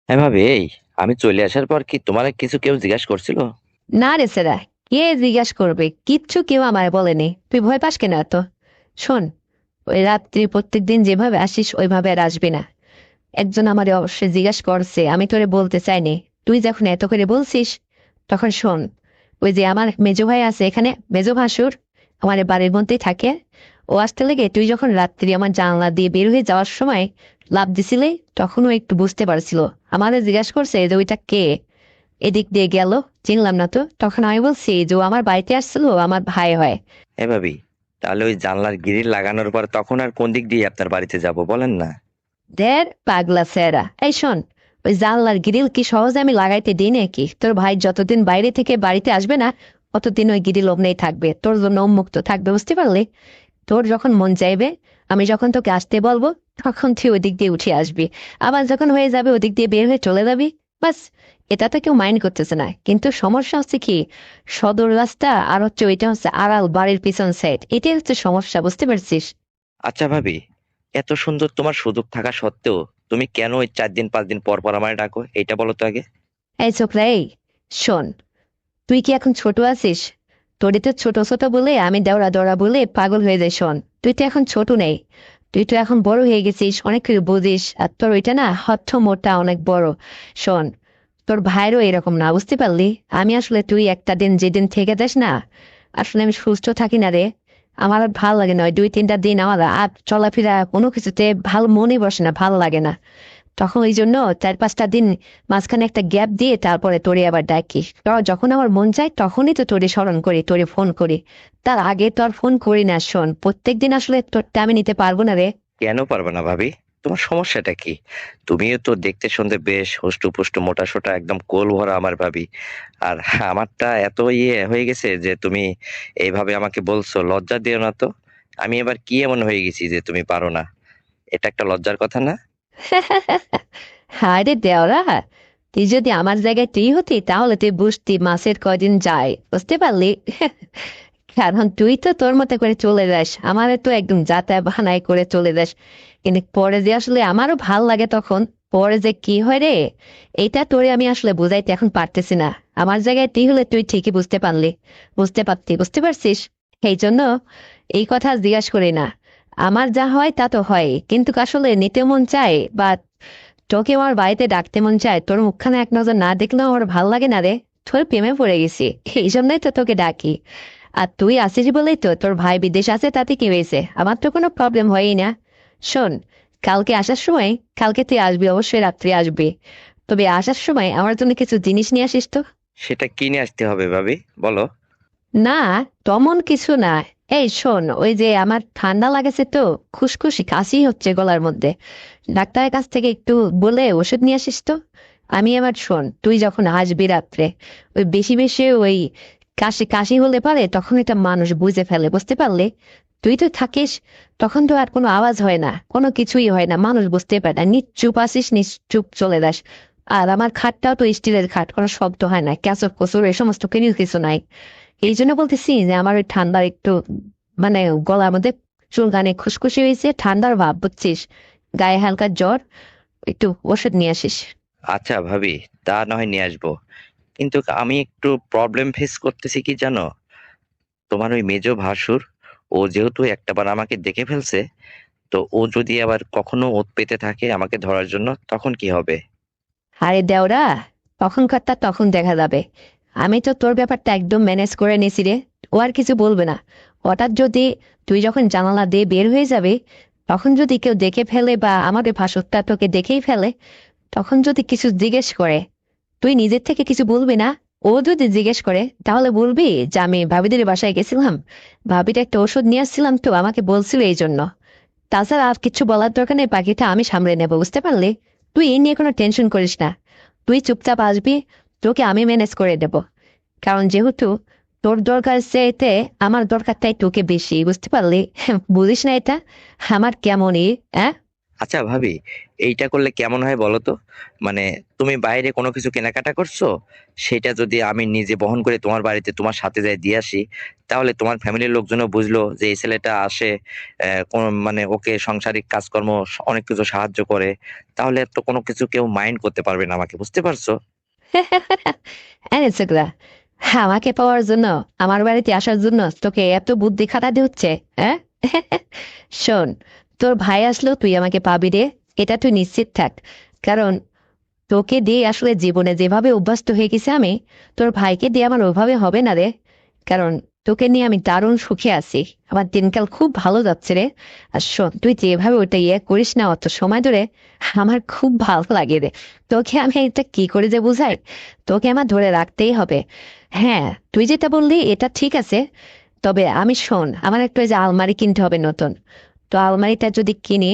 হ্যাঁ ভাবি, আমি চলে আসার পর কি তোমার কিছু কেউ জিজ্ঞাসা করছিল? না রে সেরা, কে জিজ্ঞাস করবে? কিচ্ছু কেউ আমায় বলেনি। তুই ভয় পাস কেন এত? শোন, ওই রাত্রি প্রত্যেকদিন যেভাবে আসিস ওইভাবে আর আসবি না। একজন আমারে অবশ্যই জিজ্ঞাস করছে, আমি তোরে বলতে চাইনি। তুই যখন এত করে বলছিস, তখন শোন। ওই যে আমার মেজো ভাই আছে এখানে, মেজো ভাসুর, আমার এই বাড়ির মধ্যেই থাকে। ও আসতে লেগে তুই যখন রাত্রি আমার জানলা দিয়ে বের হয়ে যাওয়ার সময় লাফ দিছিলে, তখন ও একটু বুঝতে পারছিল। আমারে জিজ্ঞাসা করছে যে ওইটা কে, এদিক দিয়ে গেল, চিনলাম না তো। তখন আমি বলছি যে ও আমার বাড়িতে আসছিল, ও আমার ভাই হয়। হ্যাঁ ভাবি, তাহলে ওই জানলার গ্রিল লাগানোর পর তখন আর কোন দিক দিয়ে আপনার বাড়িতে যাব বলেন না? দের পাগলা সেরা, এই শোন, ওই জানলার গ্রিল কি সহজে আমি লাগাইতে দিই নাকি? তোর ভাই যতদিন বাইরে থেকে বাড়িতে আসবে না, ততদিন ওই গ্রিল অমনেই থাকবে, তোর জন্য উন্মুক্ত থাকবে, বুঝতে পারলি? তোর যখন মন চাইবে, আমি যখন তোকে আসতে বলবো, তখন তুই ওদিক দিয়ে উঠে আসবি। আবার যখন হয়ে যাবে ওদিক দিয়ে বের হয়ে চলে যাবি, বাস। এটা তো কেউ মাইন্ড করতেছে না, কিন্তু সমস্যা হচ্ছে কি, সদর রাস্তা আর হচ্ছে ওইটা হচ্ছে আড়াল বাড়ির পিছন সাইড, এটাই হচ্ছে সমস্যা, বুঝতে পারছিস? আচ্ছা ভাবি, এত সুন্দর তোমার সুযোগ থাকা সত্ত্বেও তুমি কেন ওই 4 দিন 5 দিন পর পর আমায় ডাকো, এইটা বলো তো আগে। এই ছোকরা, এই শোন, তুই কি এখন ছোট আছিস? তোরে তো ছোট ছোট বলে আমি দেওরা দৌড়া বলে পাগল হয়ে যায়। শোন, তুই তো এখন ছোট নেই, তুই তো এখন বড় হয়ে গেছিস, অনেক কিছু বুঝিস, আর তোর ওইটা না হচ্ছ মোটা অনেক বড়। শোন, তোর ভাইরও এরকম না, বুঝতে পারলি? আমি আসলে, তুই একটা দিন যেদিন থেকে যাস না, আসলে আমি সুস্থ থাকি না রে। আমার আর ভাল লাগে না, ওই 2-3টা দিন আমার আর চলাফেরা কোনো কিছুতে ভালো মনে বসে না, ভালো লাগে না। তখন ওই জন্য 4-5টা দিন মাঝখানে একটা গ্যাপ দিয়ে তারপরে তোরে আবার ডাকি। যখন আমার মন চায় তখনই তো তোরে স্মরণ করি, তোরে ফোন করি। তার আগে তো আর ফোন করি না। শোন, প্রত্যেকদিন আসলে তোরটা আমি নিতে পারবো না রে। কেন পারবে না ভাবি? তোমার সমস্যাটা কি? তুমিও তো দেখতে শুনতে বেশ হুষ্টপুষ্ট মোটা সোটা, একদম কোল ভরা আমার ভাবি। আর আমারটা এত হয়ে গেছে যে তুমি এইভাবে আমাকে বলছো, লজ্জা দিও না তো। আমি এবার কি এমন হয়ে গেছি যে তুমি পারো না? এটা একটা লজ্জার কথা না? হায় রে দেওরা, তুই যদি আমার জায়গায় তুই হতি তাহলে তুই বুঝতি মাসের কয়দিন যায়, বুঝতে পারলি? কারণ তুই তো তোর মতো করে চলে যাস, আমারে তো একদম যাতায়াত বাহানায় করে চলে যাস। কিন্তু পরে যে আসলে আমারও ভাল লাগে তখন, পরে যে কি হয় রে, এইটা তোরে আমি আসলে বুঝাইতে এখন পারতেছি না। আমার জায়গায় তুই হলে তুই ঠিকই বুঝতে পারলি, বুঝতে পারতি, বুঝতে পারছিস? এই জন্য এই কথা জিজ্ঞাসা করি না। আমার যা হয় তা তো হয়, কিন্তু আসলে নিতে মন চায় বা তোকে আমার বাড়িতে ডাকতে মন চায়, তোর মুখখানে এক নজর না দেখলেও আমার ভাল লাগে না রে। তোর প্রেমে পড়ে গেছি, এই জন্যই তো তোকে ডাকি। আর তুই আসিস বলেই তো তোর ভাই বিদেশ আছে, তাতে কি হয়েছে? আমার তো কোনো প্রবলেম হয়ই না। শোন, কালকে আসার সময়, কালকে তুই আসবি, অবশ্যই রাত্রে আসবি, তবে আসার সময় আমার জন্য কিছু জিনিস নিয়ে আসিস তো। সেটা কিনে আসতে হবে ভাবি, বলো। না, তেমন কিছু না। এই শোন, ওই যে আমার ঠান্ডা লাগেছে তো, খুশখুশি কাশি হচ্ছে গলার মধ্যে, ডাক্তারের কাছ থেকে একটু বলে ওষুধ নিয়ে আসিস তো। আমি আবার শোন, তুই যখন আসবি রাত্রে, ওই বেশি বেশি ওই কাশি কাশি হলে পারে, তখন এটা মানুষ বুঝে ফেলে, বুঝতে পারলে? তুই তো থাকিস, তখন তো আর কোনো আওয়াজ হয় না, কোনো কিছুই হয় না, মানুষ বুঝতে পারে না, নিশ্চুপ আসিস, নিশ্চুপ চলে যাস। আর আমার খাটটাও তো স্টিলের খাট, কোনো শব্দ হয় না, ক্যাচর কোচর এই সমস্ত কিছু নাই। এই জন্য বলতেছি যে আমার ওই ঠান্ডার একটু, মানে গলার মধ্যে চুলকানি, খুশখুশি হয়েছে, ঠান্ডার ভাব, বুঝছিস? গায়ে হালকা জ্বর, একটু ওষুধ নিয়ে আসিস। আচ্ছা ভাবি, তা না হয় নিয়ে আসবো। কিন্তু আমি একটু প্রবলেম ফেস করতেছি কি জানো? তোমার ওই মেজো ভাসুর, ও যেহেতু একটাবার আমাকে দেখে ফেলছে, তো ও যদি আবার কখনো ওত পেতে থাকে আমাকে ধরার জন্য, তখন কি হবে? আরে দেওরা, তখনকারটা তখন দেখা যাবে। আমি তো তোর ব্যাপারটা একদম ম্যানেজ করে নিছি রে। ও আর কিছু বলবে না। হঠাৎ যদি তুই যখন জানালা দিয়ে বের হয়ে যাবে, তখন যদি কেউ দেখে ফেলে বা আমাদের ভাসুরটা তোকে দেখেই ফেলে, তখন যদি কিছু জিজ্ঞেস করে, তুই নিজের থেকে কিছু বলবি না। ও যদি জিজ্ঞেস করে তাহলে বলবি যে আমি ভাবিদের বাসায় গেছিলাম, ভাবির একটা ওষুধ নিয়ে আসছিলাম, তো আমাকে বলছিল এই জন্য। তাছাড়া আর কিছু বলার দরকার নেই, বাকিটা আমি সামলে নেবো, বুঝতে পারলি? তুই এই নিয়ে কোনো টেনশন করিস না। তুই চুপচাপ আসবি, তোকে আমি ম্যানেজ করে দেব। কারণ যেহেতু তোর দরকার চাইতে আমার দরকারটাই তোকে বেশি, বুঝতে পারলি? বুঝিস না এটা আমার কেমনই? হ্যাঁ। আচ্ছা ভাবি, এইটা করলে কেমন হয় বলো তো? মানে তুমি বাইরে কোনো কিছু কেনাকাটা করছো, সেটা যদি আমি নিজে বহন করে তোমার বাড়িতে তোমার সাথে যাই দিয়ে আসি, তাহলে তোমার ফ্যামিলির লোকজনও বুঝলো যে এই ছেলেটা আসে, কোন মানে ওকে সাংসারিক কাজকর্ম অনেক কিছু সাহায্য করে, তাহলে তো কোনো কিছু কেউ মাইন্ড করতে পারবে না আমাকে, বুঝতে পারছো? এনেছেগুলা আমাকে পাওয়ার জন্য, আমার বাড়িতে আসার জন্য তোকে এত বুদ্ধি খাটাতে হচ্ছে, হ্যাঁ? শোন, তোর ভাই আসলেও তুই আমাকে পাবি রে, এটা তুই নিশ্চিত থাক। কারণ তোকে দিয়ে আসলে জীবনে যেভাবে অভ্যস্ত হয়ে গেছি আমি, তোর ভাইকে দিয়ে আমার ওভাবে হবে না রে। কারণ তোকে নিয়ে আমি দারুণ সুখে আছি, আমার দিনকাল খুব ভালো যাচ্ছে রে। আর শোন, তুই যেভাবে ওইটা ইয়ে করিস না অত সময় ধরে, আমার খুব ভালো লাগে রে। তোকে আমি এটা কি করে যে বুঝাই, তোকে আমার ধরে রাখতেই হবে। হ্যাঁ, তুই যেটা বললি এটা ঠিক আছে, তবে আমি শোন, আমার একটা ওই যে আলমারি কিনতে হবে নতুন। তো আলমারিটা যদি কিনি,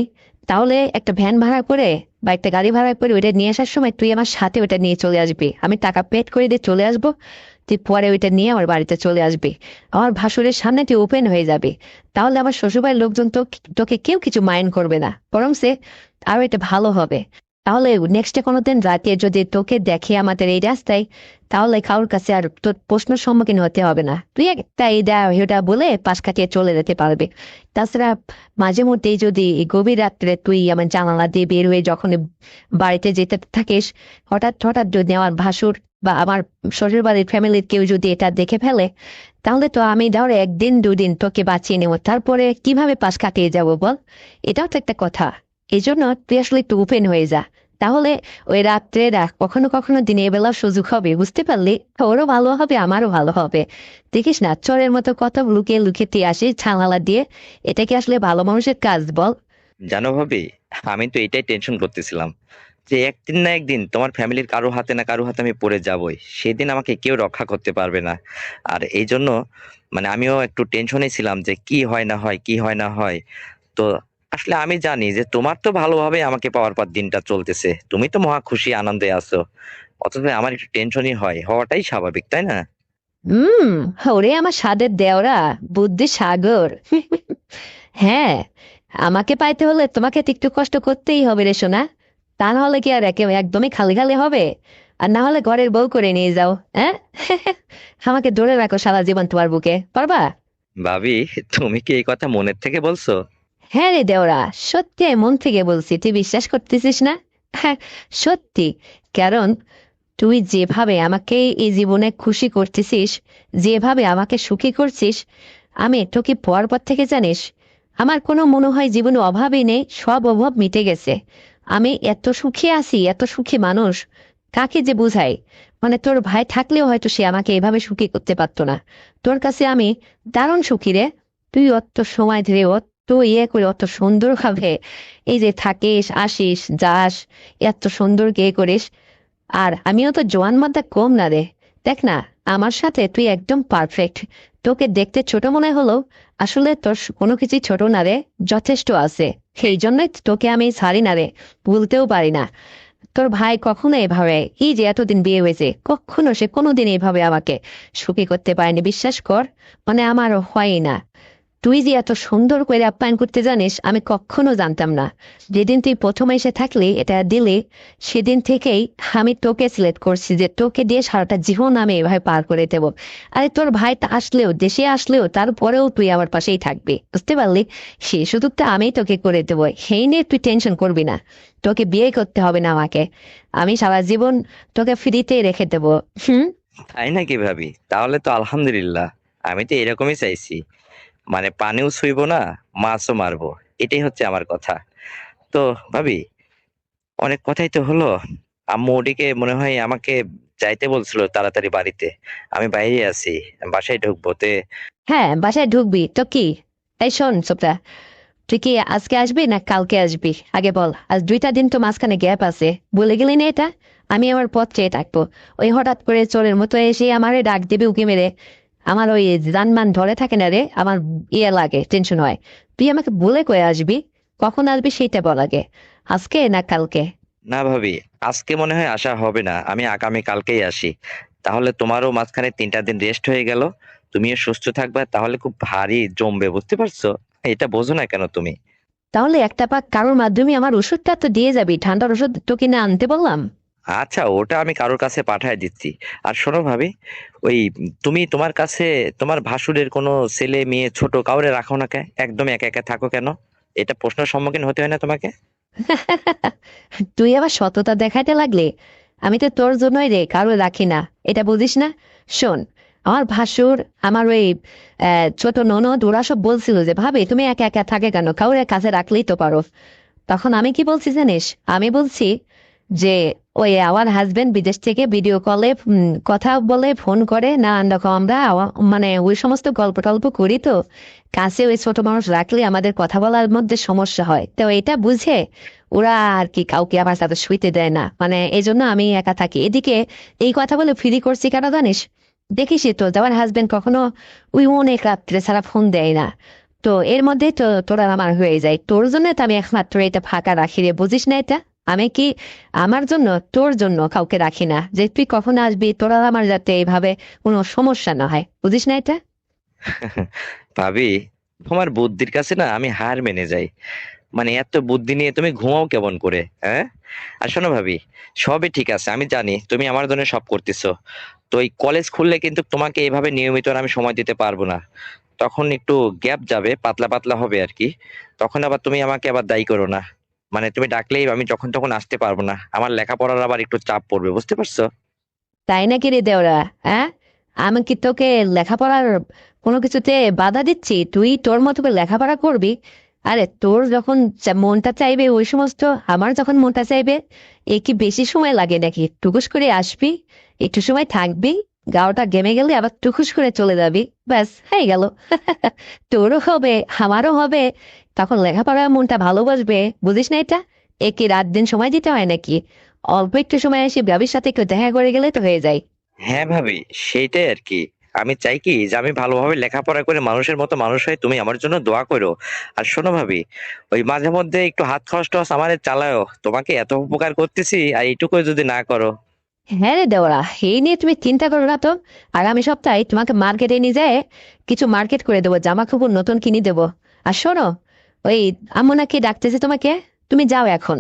তাহলে একটা ভ্যান ভাড়া করে বা একটা গাড়ি ভাড়া করে ওইটা নিয়ে আসার সময় তুই আমার সাথে ওইটা নিয়ে চলে আসবি, আমি টাকা পেড করে দিয়ে চলে আসবো। তুই পরে ওইটা নিয়ে আমার বাড়িতে চলে আসবি, আমার ভাসুরের সামনে তুই ওপেন হয়ে যাবি। তাহলে আমার শ্বশুরবাড়ির লোকজন তো তোকে কেউ কিছু মাইন্ড করবে না, বরং সে আরো এটা ভালো হবে। তাহলে নেক্সটে কোনোদিন রাতে যদি তোকে দেখে আমাদের এই রাস্তায়, তাহলে কারোর কাছে আর তোর প্রশ্নের সম্মুখীন হতে হবে না, তুই একটা এটা ওটা বলে পাশ কাটিয়ে চলে যেতে পারবি। তাছাড়া মাঝে মধ্যেই যদি এই গভীর রাত্রে তুই আমার জানালা দিয়ে বের হয়ে যখন বাড়িতে যেতে থাকিস, হঠাৎ হঠাৎ যদি আমার ভাসুর বা আমার শ্বশুর বাড়ির ফ্যামিলির কেউ যদি এটা দেখে ফেলে, তাহলে তো আমি ধরো একদিন দুদিন তোকে বাঁচিয়ে নেবো, তারপরে কিভাবে পাশ কাটিয়ে যাবো বল? এটাও তো একটা কথা। এই জন্য তুই আসলে একটু ওপেন হয়ে যা, তাহলে ওই রাত্রে কখনো কখনো দিনের বেলা সুযোগ হবে, বুঝতে পারলি? ওরও ভালো হবে, আমারও ভালো হবে। দেখিস না, চোরের মতো কত লুকিয়ে লুকিয়ে তুই আসিস জানালা দিয়ে, এটা কি আসলে ভালো মানুষের কাজ বল? জানো ভাবি, আমি তো এটাই টেনশন করতেছিলাম যে একদিন না একদিন তোমার ফ্যামিলির কারো হাতে না কারো হাতে আমি পড়ে যাবই, সেদিন আমাকে কেউ রক্ষা করতে পারবে না। আর এই জন্য মানে আমিও একটু টেনশনে ছিলাম যে কি হয় না হয়, কি হয় না হয়। তো আসলে আমি জানি যে তোমার তো ভালোভাবে আমাকে পাওয়ার পর দিনটা চলতেছে, তুমি তো মহা খুশি আনন্দে আছো, অথচ আমার একটু টেনশনই হয়, হওয়াটাই স্বাভাবিক, তাই না? হুম। ওরে আমার স্বাদের দেওরা, বুদ্ধি সাগর। হ্যাঁ, আমাকে পাইতে হলে তোমাকে তো একটু কষ্ট করতেই হবে রে সোনা। তা না হলে কি আর একদমই খালি খালি হবে? আর না হলে ঘরের বউ করে নিয়ে যাও, হ্যাঁ? আমাকে ধরে রাখো সারা জীবন তোমার বুকে, পারবা? ভাবি, তুমি কি এই কথা মনের থেকে বলছো? হ্যাঁ রে দেওরা, সত্যি আমি মন থেকে বলছি, তুই বিশ্বাস করতেছিস না? হ্যাঁ, সত্যি। কারণ তুই যেভাবে আমাকে এই জীবনে খুশি করতেছিস, যেভাবে আমাকে সুখী করছিস, আমি তোকে পর পর থেকে জানিস, আমার কোনো মনে হয় জীবনে অভাবই নেই, সব অভাব মিটে গেছে। আমি এত সুখী আছি, এত সুখী মানুষ, কাকে যে বুঝাই। মানে তোর ভাই থাকলেও হয়তো সে আমাকে এভাবে সুখী করতে পারতো না। তোর কাছে আমি দারুণ সুখী রে। তুই অত সময় ধরে অত ইয়ে করে অত সুন্দর ভাবে এই যে থাকিস, আসিস, যাস, এত সুন্দর গে করিস। আর আমিও তো জোয়ান মাদ্দা কম না রে। দেখ না, আমার সাথে তুই একদম পারফেক্ট। তোকে দেখতে ছোট মনে হলো, আসলে তোর কোনো কিছুই ছোট না রে, যথেষ্ট আছে। সেই জন্যই তোকে আমি ছাড়ি না রে, ভুলতেও পারি না। তোর ভাই কখনো এভাবে, এই যে এতদিন বিয়ে হয়েছে, কখনো সে কোনোদিন এভাবে আমাকে সুখী করতে পারেনি, বিশ্বাস কর। মানে আমারও হয় না। তুই যে এত সুন্দর করে আপ্যায়ন করতে জানিস, আমি কখনো জানতাম না। যেদিন তুই প্রথম এসে থাকলি, এটা দিলি, সেদিন থেকেই আমি তোকে সিলেক্ট করছি যে তোকে দিয়ে সারাটা জীবন আমি এভাবে পার করে দেবো। আরে তোর ভাই তা আসলেও, দেশে আসলেও, তারপরেও তুই আমার পাশেই থাকবি, বুঝতে পারলি? সেই সুযোগটা আমি তোকে করে দেবো, সেই নিয়ে তুই টেনশন করবি না। তোকে বিয়ে করতে হবে না আমাকে, আমি সারা জীবন তোকে ফ্রিতেই রেখে দেবো। হুম। তাই নাকি ভাবি? তাহলে তো আলহামদুলিল্লাহ, আমি তো এরকমই চাইছি, মানে পানিও ছুঁইবো না, মাছও মারবো, এটাই হচ্ছে আমার কথা। তো ভাবি, অনেক কথাই তো হলো। আম্মু ওদিকে মনে হয় আমাকে যাইতে বলছিল তাড়াতাড়ি বাড়িতে, আমি বাইরে আছি, বাসায় ঢুকবো তে। হ্যাঁ, বাসায় ঢুকবি তো কি? এই শোন ছোটরা, তুই কি আজকে আসবি না কালকে আসবি আগে বল? আজ 2টা দিন তো মাঝখানে গ্যাপ আছে, বলে গেলি না এটা? আমি আমার পথ চেয়ে থাকবো, ওই হঠাৎ করে চোরের মতো এসে আমারে ডাক দেবে উকি মেরে, আমার ওই জানমান ধরে থাকে না রে, আমার ইয়ে লাগে, টেনশন হয়। তুই আমাকে বলে কয়ে আসবি, কখন আসবি সেইটা বল আগে, আজকে না কালকে? না ভাবি, আজকে মনে হয় আসা হবে না, আমি আগামী কালকেই আসি। তাহলে তোমারও মাঝখানে 3টা দিন রেস্ট হয়ে গেল, তুমিও সুস্থ থাকবা, তাহলে খুব ভারী জমবে, বুঝতে পারছো? এটা বোঝো না কেন তুমি? তাহলে একটা পাক কারোর মাধ্যমে আমার ওষুধটা তো দিয়ে যাবি, ঠান্ডার ওষুধ তো কিনে আনতে বললাম। আচ্ছা, ওটা আমি কারোর কাছে পাঠায় দিচ্ছি। আর শোনো ভাবি, ওই তুমি তোমার কাছে তোমার ভাসুরের কোনো ছেলে মেয়ে ছোট কাউরে রাখো না কেন, একদম একা একা থাকো কেন? এটা প্রশ্নের সম্মুখীন হতে হয় না তোমাকে? তুই আবার সততা দেখাতে লাগলে। আমি তো তোর জন্যই রে কারো রাখি না, এটা বুঝিস না? শোন, আমার ভাসুর, আমার ওই ছোট ননদ ওরা সব বলছিল যে ভাবি তুমি একা একা থাকে কেন, কাউরে কাছে রাখলেই তো পারো। তখন আমি কি বলছি জানিস? আমি বলছি যে ওই আমার হাজবেন্ড বিদেশ থেকে ভিডিও কলে কথা বলে, ফোন করে না, দেখো আমরা মানে ওই সমস্ত গল্প টল্প করি তো, কাছে ওই ছোট মানুষ রাখলে আমাদের কথা বলার মধ্যে সমস্যা হয়, তো এটা বুঝে ওরা আর কি কাউকে আমার সাথে শুইতে দেয় না, মানে এই জন্য আমি একা থাকি। এদিকে এই কথা বলে ফ্রি করছি কেন জানিস? দেখিসই তো আমার হাজবেন্ড কখনো ওই অনেক রাত্রে ছাড়া ফোন দেয় না। তো এর মধ্যে তো তোরা আমার হয়ে যায়, তোর জন্য তো আমি একমাত্র এটা ফাঁকা রাখি রে, বুঝিস না এটা? আমি কি আমার জন্য তোর জন্য কাউকে রাখি না, যে তুই কখন আসবি, তোরা আমার যাতে এইভাবে কোনো সমস্যা না হয়, বুঝিস না এটা? ভাবি, তোমার বুদ্ধির কাছে না আমি হার মেনে যাই। মানে এত বুদ্ধি নিয়ে তুমি ঘুমাও কেমন করে, হ্যাঁ? আর শোনো ভাবি, সবই ঠিক আছে, আমি জানি তুমি আমার জন্য সব করতেছো। তো এই কলেজ খুললে কিন্তু তোমাকে এভাবে নিয়মিত আর আমি সময় দিতে পারবো না। তখন একটু গ্যাপ যাবে, পাতলা পাতলা হবে আর কি। তখন আবার তুমি আমাকে আবার দায়ী করো না। মানে তুমি ডাকলেই আমি যখন তখন আসতে পারবো না, আমার লেখাপড়ার আবার একটু চাপ পড়বে, বুঝতে পারছো? তাই নাকি রে দেওরা? হ্যাঁ, আমি কি তোকে লেখাপড়ার কোনো কিছুতে বাধা দিচ্ছি? তুই তোর মতো করে লেখাপড়া করবি। আরে তোর যখন মনটা চাইবে ওই সমস্ত, আমার যখন মনটা চাইবে, এ কি বেশি সময় লাগে নাকি? টুকুস করে আসবি, একটু সময় থাকবি, গাওটা গেমে গেলে আবার টুকুস করে চলে যাবি, ব্যাস হয়ে গেল। তোরও হবে, আমারও হবে, তখন লেখাপড়ার মনটা ভালোবাসবে, বুঝিস না এটা? এ কি রাত দিন সময় দিতে হয় নাকি? অল্প একটু সময় এসে ভাবির সাথে একটু দেখা করে গেলে তো হয়ে যায়। হ্যাঁ ভাবি, সেইটাই আর কি। আমি চাই কি যে আমি ভালোভাবে লেখাপড়া করে মানুষের মতো মানুষ হয়ে তুমি আমার জন্য দোয়া করো। আর শোনো ভাবি, ওই মাঝে মধ্যে একটু হাত খরচ টস আমারে চালাও, তোমাকে এত উপকার করতেছি আর এইটুকু যদি না করো। হ্যাঁ রে দেওরা, এই নিয়ে তুমি চিন্তা করো না তো। আগামী সপ্তাহে তোমাকে মার্কেটে নিয়ে যায় কিছু মার্কেট করে দেবো, জামা কাপড় নতুন কিনে দেবো। আর শোনো, ওই আম্মু নাকি ডাকতেছে তোমাকে, তুমি যাও এখন।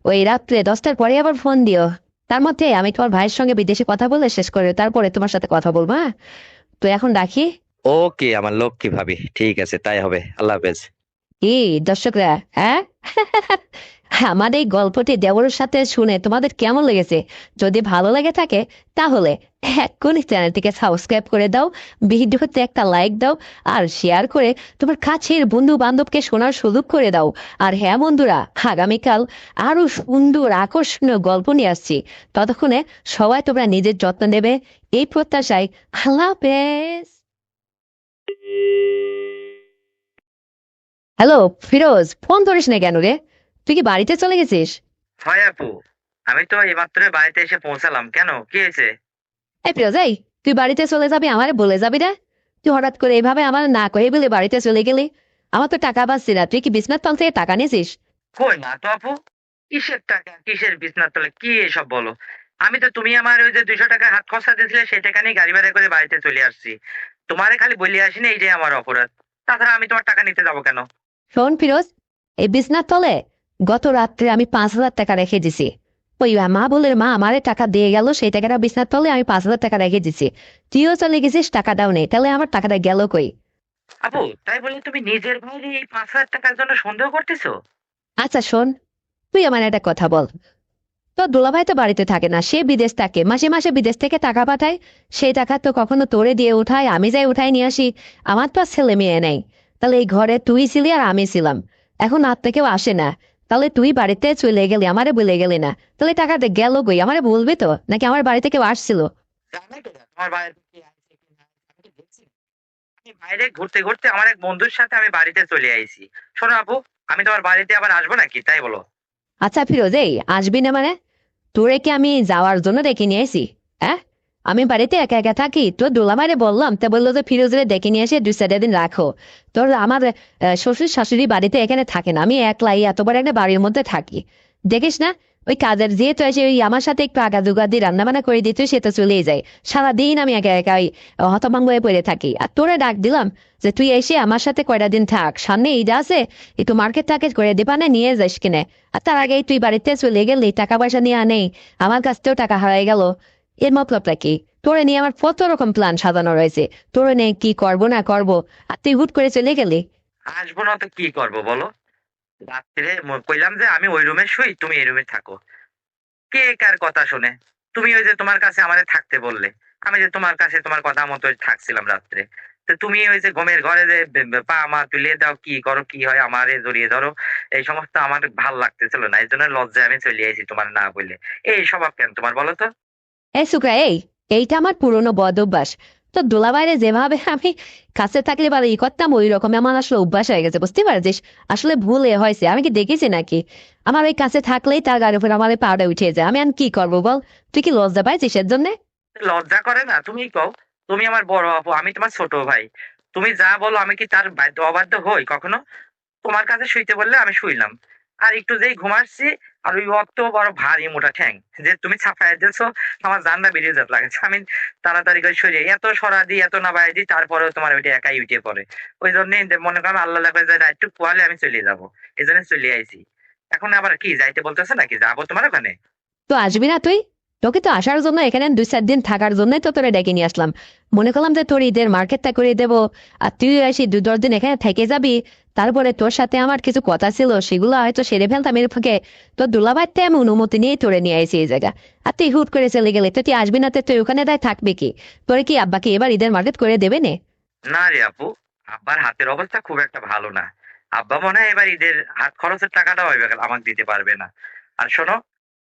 ওই রাত্রে 10টার পরে আবার ফোন দিও। তার মধ্যে আমি তোমার ভাইয়ের সঙ্গে বিদেশে কথা বলে শেষ করে তারপরে তোমার সাথে কথা বলবো, হ্যাঁ? তো এখন রাখি। ওকে আমার লক্ষ্মী ভাবি, ঠিক আছে, তাই হবে, আল্লাহ হাফেজ। কি দর্শকরা, হ্যাঁ? আমার এই গল্পটি দেওরের সাথে শুনে তোমাদের কেমন লেগেছে? যদি ভালো লেগে থাকে তাহলে এক্ষুনি চ্যানেলটিকে সাবস্ক্রাইব করে দাও, ভিডিওতে একটা লাইক দাও, আর শেয়ার করে তোমার কাছের বন্ধু বান্ধবকে শোনার সুযোগ করে দাও। আর হ্যাঁ বন্ধুরা, আগামীকাল আরো সুন্দর আকর্ষণীয় গল্প নিয়ে আসছি। ততক্ষণে সবাই তোমরা নিজের যত্ন নেবে, এই প্রত্যাশায়। আল্লাহ হাফেজ। হ্যালো ফিরোজ, ফোন ধরিস না কেন রে? তুই কি বাড়িতে চলে গেছিস? হয় আপু, আমি তো এইমাত্র বাড়িতে এসে পৌঁছালাম, কেন কি হয়েছে? এই ফিরোজ, এই তুই বাড়িতে চলে যাবি আমারে বলে যাবি না? তুই হঠাৎ করে এইভাবে আমার না কয়ে বলে বাড়িতে চলে গেলি। আমার তো টাকা বাঁচছি না, তুই কি বিছনাথ তল থেকে টাকা নিয়েছিস? কই না তো আপু, কিসের টাকা, কিসের বিছনার তলে, কি এসব বলো? আমি তো, তুমি আমার ওই যে 200 টাকা হাত খরচা দিয়েছিলে সেই টাকা নিয়ে গাড়ি ভাড়া করে বাড়িতে চলে আসছি। তোমারে খালি বলে আসিনি, এই যে আমার অপরাধ। তাছাড়া আমি তোমার টাকা নিতে যাবো কেন? শোন ফিরোজ, এই বিছনাথ তলে গত রাত্রে আমি 5,000 টাকা রেখে দিছি। ওই মা বলে মা আমারে টাকা দিয়ে গেল, সেই টাকাটা বিছনাথ তলে আমি 5,000 টাকা রেখে দিছি। তুইও চলে গেছিস, টাকাটাও নেই, তাহলে আমার টাকাটা গেল কই? আপু, তাই বলে তুমি নিজের ভাইরে এই 5,000 টাকার জন্য সন্দেহ করতেছো? আচ্ছা শোন, তুই আমার একটা কথা বল। তো দুলাভাই তো বাড়িতে থাকে না, সে বিদেশ থাকে, মাসে মাসে বিদেশ থেকে টাকা পাঠায়। সেই টাকা তো কখনো তোরে দিয়ে উঠায়, আমি যাই উঠাই নিয়ে আসি। আমার তো আর ছেলে মেয়ে নেই। তাহলে এই ঘরে তুই ছিলি আর আমি ছিলাম, এখন আর তো কেউ আসে না। তাহলে তুই বাড়িতে চলে গেলি, আমারে বলে গেলি না, তাহলে টাকাটা গেল কই? আমারে বলবি তো, নাকি আমার বাড়িতে কেউ আসছিল? জানাই তো না, তোমার বাইরে কি আছে কি না আছে, আমি কি দেখছি? আমি বাইরে ঘুরতে ঘুরতে আমার এক বন্ধুর সাথে আমি বাড়িতে চলে আইছি। শোনো আপু, আমি তোমার বাড়িতে আবার আসবো নাকি, তাই বলো? আচ্ছা ফিরোজ, এই আসবি না মানে? তোরে কি আমি যাওয়ার জন্য ডেকে নিয়ে আসি? হ্যাঁ, আমি বাড়িতে একা একা থাকি, তোর দোলামারে বললাম, তা বললো যে ফিরোজরে ডেকে নিয়ে এসে 2-4 দিন রাখো। তোর আমার শ্বশুর শাশুড়ি বাড়িতে এখানে থাকে না, আমি একলাই এত বড় একটা বাড়ির মধ্যে থাকি। দেখিস না, ওই কাজের যেহেতু এসে ওই আমার সাথে একটু আগাদুগা দিয়ে রান্না বান্না করে দিত সে তো চলেই যায়। সারাদিন আমি একা একা ওই হতভম্ব হয়ে পড়ে থাকি। আর তোরে ডাক দিলাম যে তুই এসে আমার সাথে কয়টা দিন থাক, সামনে ঈদ আছে, একটু মার্কেট টার্কেট করে দিবা না, নিয়ে যাস কিনে। আর তার আগেই তুই বাড়িতে চলে গেলি, টাকা পয়সা নিয়ে আনেই, আমার কাছ থেকেও টাকা হারাই গেল। এর মতলবটা কি? তোরে নিয়ে আমার কত রকম প্ল্যান সাজানো রয়েছে, তোরে নিয়ে কি করবো না করবো, আর তুই হুট করে চলে গেলি। আসবো না তো কি করবো বলো? রাত্রে কইলাম যে আমি ওই রুমে শুই, তুমি এই রুমে থাকো। কে কার কথা শুনে? তুমি ওই যে তোমার কাছে আমাদের থাকতে বললে, আমি যে তোমার কাছে তোমার কথা মতো থাকছিলাম রাত্রে। তো তুমি ওই যে ঘুমের ঘরে যে পা মা তুলে দাও, কি করো কি হয়, আমারে জড়িয়ে ধরো, এই সমস্ত আমার ভাল লাগতেছিল না, এই জন্য লজ্জায় আমি চলে এসেছি তোমার না বললে। এই স্বভাব কেন তোমার বলো তো? এই সুকা, এইটা আমার পুরনো বদ অভ্যাস। তো দোলাবাইরে যেভাবে আমি কাছে থাকলে বা ই করতাম ওই রকম আমার আসলে অভ্যাস হয়ে গেছে, বুঝতে পারছিস? আসলে ভুল হয়েছে, আমি কি দেখেছি নাকি? আমার ওই কাছে থাকলেই তার গাড়ির উপর আমার পাউডার উঠে যায়, আমি আর কি করবো বল? তুই কি লজ্জা পাইছিস এর জন্য? লজ্জা করে না? তুমি কও। তুমি আমার বড় আপু, আমি তোমার ছোট ভাই। তুমি যা বলো আমি কি তার বাধ্য অবাধ্য হই কখনো? তোমার কাছে শুইতে বললে আমি শুইলাম। আর একটু যেই ঘুমাচ্ছি, আর ওই অত বড় ভারী মোটা ঠ্যাং যে তুমি ছাপায় দিয়েছো, আমার জানলা বেরিয়ে যেতে লাগছে। আমি তাড়াতাড়ি করে সরিয়ে এত সরা দিই এত নাবাই দিই, তারপরেও তোমার ওইটা একাই উঠে পড়ে। ওই জন্যই মনে করো আল্লাহ লাগবে যে একটু পোয়ালে আমি চলে যাবো, এই জন্য চলে আইছি। এখন আবার কি যাইতে বলতেছে নাকি, যাবো তোমার ওখানে? তো আসবি না তুই? তোকে তো আসার জন্য, এখানে 2-4 দিন থাকার জন্যই তো তোরে ডেকে নিয়ে আসলাম। মনে করলাম যে তোর ঈদের মার্কেটটা করে দেবো, আর তুই আসি 2-10 দিন এখানে থেকে যাবি। তারপরে তোর সাথে আমার কিছু কথা ছিল, সেগুলো হয়তো সেরে ফেলতাম এর ফাঁকে। তোর দুলাভাইতে আমি অনুমতি নিয়েই তোরে নিয়ে আইছি এই জায়গা। আর তুই হুট করে চলে গেলে তো তুই আসবি না, তো তুই ওখানে দায় থাকবি কি? তোরে কি আব্বাকে এবার ঈদের মার্কেট করে দেবে নে? না রে আপু, আব্বার হাতের অবস্থা খুব একটা ভালো না। আব্বা মনে হয় এবার ঈদের হাত খরচের টাকাটাও এবার আমাকে দিতে পারবে না। আর শোনো,